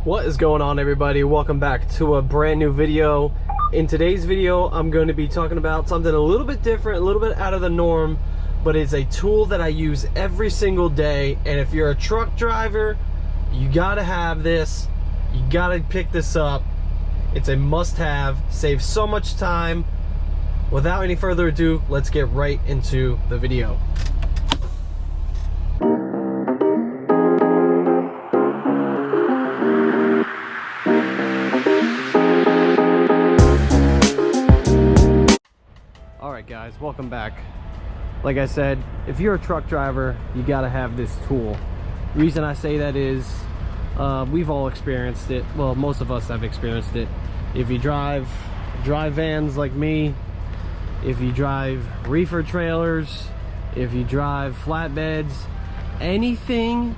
What is going on, everybody? Welcome back to a brand new video. In today's video, I'm going to be talking about something a little bit different, a little bit out of the norm, but it's a tool that I use every single day. And if you're a truck driver, you gotta have this. You gotta pick this up. It's a must-have. Saves so much time. Without any further ado, let's get right into the video. Alright guys, welcome back. Like I said, if you're a truck driver, you gotta have this tool. The reason I say that is we've all experienced it. Well, most of us have experienced it. If you drive vans like me, if you drive reefer trailers, if you drive flatbeds, anything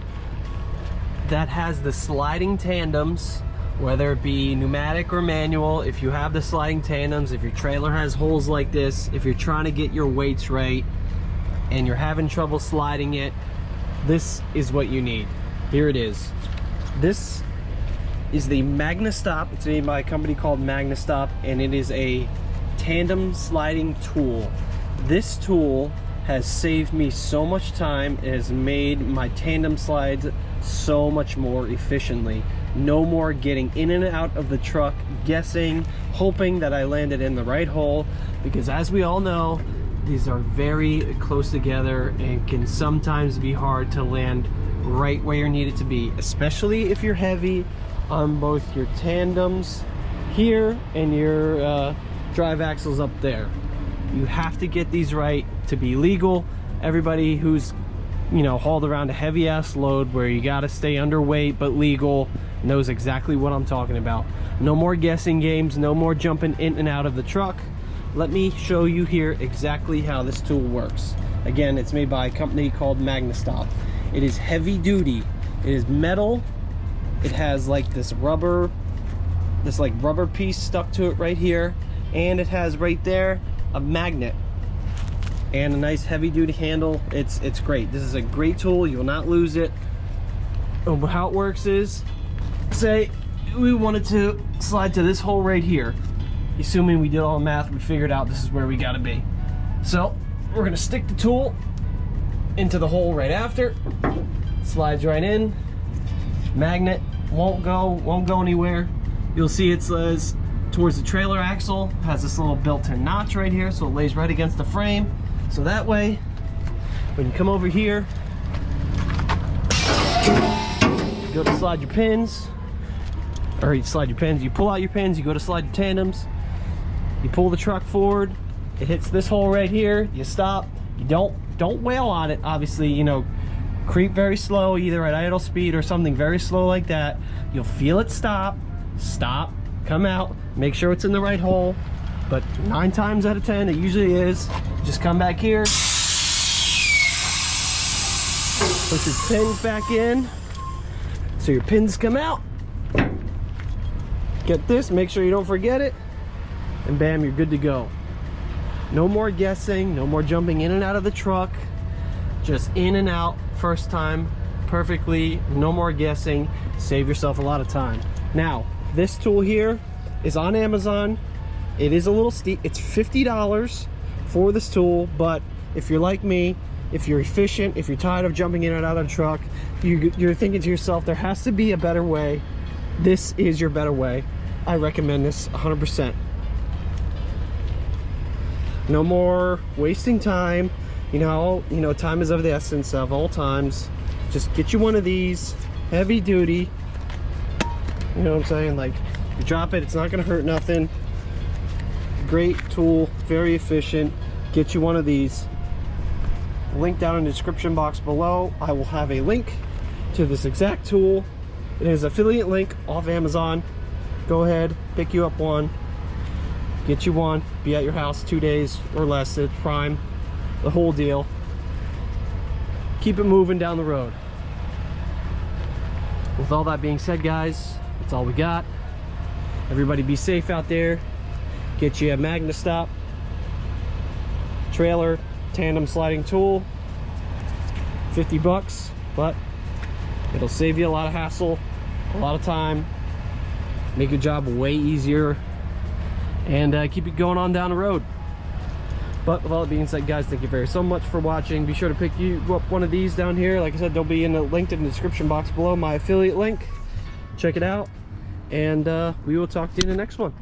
that has the sliding tandems, whether it be pneumatic or manual, if you have the sliding tandems, if your trailer has holes like this, if you're trying to get your weights right and you're having trouble sliding it, this is what you need. Here it is. This is the Magnastop. It's made by a company called Magnastop, and it is a tandem sliding tool. This tool has saved me so much time. It has made my tandem slides so much more efficiently. No more getting in and out of the truck, guessing, hoping that I landed in the right hole, because as we all know, these are very close together and can sometimes be hard to land right where you need it to be, especially if you're heavy on both your tandems here and your drive axles up there. You have to get these right to be legal. Everybody who's, you know, hauled around a heavy ass load where you got to stay underweight but legal knows exactly what I'm talking about. No more guessing games, no more jumping in and out of the truck. Let me show you here exactly how this tool works. Again, it's made by a company called Magnastop. It is heavy duty. It is metal. It has like this rubber piece stuck to it right here, and it has right there a magnet and a nice heavy duty handle. It's great. This is a great tool. You will not lose it. How it works is, say we wanted to slide to this hole right here. Assuming we did all the math, we figured out this is where we gotta be. So we're gonna stick the tool into the hole right after. Slides right in. Magnet won't go anywhere. You'll see it says towards the trailer axle, has this little built-in notch right here, so it lays right against the frame. So that way, when you come over here, you go to slide your pins, or you slide your pins, you pull out your pins, you go to slide your tandems, you pull the truck forward, it hits this hole right here, you stop, you don't wail on it, obviously, you know, creep very slow, either at idle speed or something very slow like that. You'll feel it stop, come out, make sure it's in the right hole, but 9 times out of 10 it usually is. Just come back here, push your pins back in so your pins come out. Get this, make sure you don't forget it, and bam, you're good to go. No more guessing, no more jumping in and out of the truck, just in and out first time perfectly. No more guessing. Save yourself a lot of time. Now this tool here is on Amazon. It is a little steep. It's $50 for this tool, but if you're like me, if you're efficient, if you're tired of jumping in and out of the truck, you're thinking to yourself, there has to be a better way. This is your better way. I recommend this 100%. No more wasting time. You know, time is of the essence of all times. Just get you one of these, heavy duty. You know what I'm saying? Like, you drop it, it's not gonna hurt nothing. Great tool, very efficient. Get you one of these. Link down in the description box below. I will have a link to this exact tool. It is an affiliate link off Amazon. Go ahead, pick you up one, get you one, be at your house 2 days or less. It's prime, the whole deal. Keep it moving down the road. With all that being said, guys, that's all we got. Everybody be safe out there. Get you a Magnastop trailer tandem sliding tool. 50 bucks, but it'll save you a lot of hassle, a lot of time, make your job way easier, and keep it going on down the road. But with all that being said, guys, thank you very so much for watching. Be sure to pick you up one of these down here. Like I said, they'll be linked in the description box below, my affiliate link. Check it out, and we will talk to you in the next one.